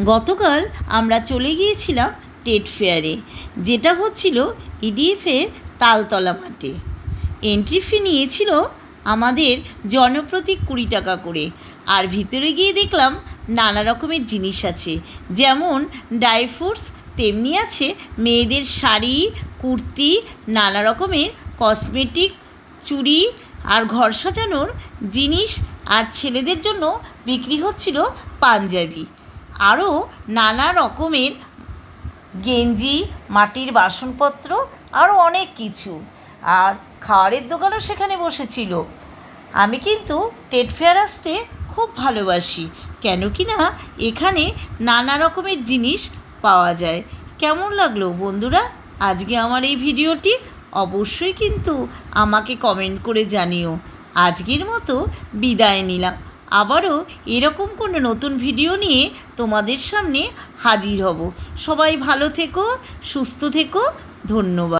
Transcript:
গতকাল আমরা চলে গিয়েছিলাম টেট ফেয়ারে, যেটা হচ্ছিল ইডিএফের তালতলা মাঠে। এন্ট্রি ফি নিয়েছিল আমাদের জনপ্রতি 20 টাকা করে। আর ভিতরে গিয়ে দেখলাম নানা রকমের জিনিস আছে, যেমন ড্রাই ফ্রুটস, তেমনি আছে মেয়েদের শাড়ি, কুর্তি, নানা রকমের কসমেটিক, চুড়ি আর ঘর সাজানোর জিনিস। আর ছেলেদের জন্য বিক্রি হচ্ছিল পাঞ্জাবি, আরও নানা রকমের গেঞ্জি, মাটির বাসনপত্র, আরও অনেক কিছু। আর খাবারের দোকানও সেখানে বসেছিল। আমি কিন্তু টেট ফেয়ার আসতে খুব ভালোবাসি, কেন কি না এখানে নানা রকমের জিনিস পাওয়া যায়। কেমন লাগলো বন্ধুরা আজকে আমার এই ভিডিওটি? অবশ্যই কিন্তু আমাকে কমেন্ট করে জানিও। আজকের মতো বিদায় নিলাম, আবারও এরকম কোনো নতুন ভিডিও নিয়ে তোমাদের সামনে হাজির হব। সবাই ভালো থেকো, সুস্থ থেকো, ধন্যবাদ।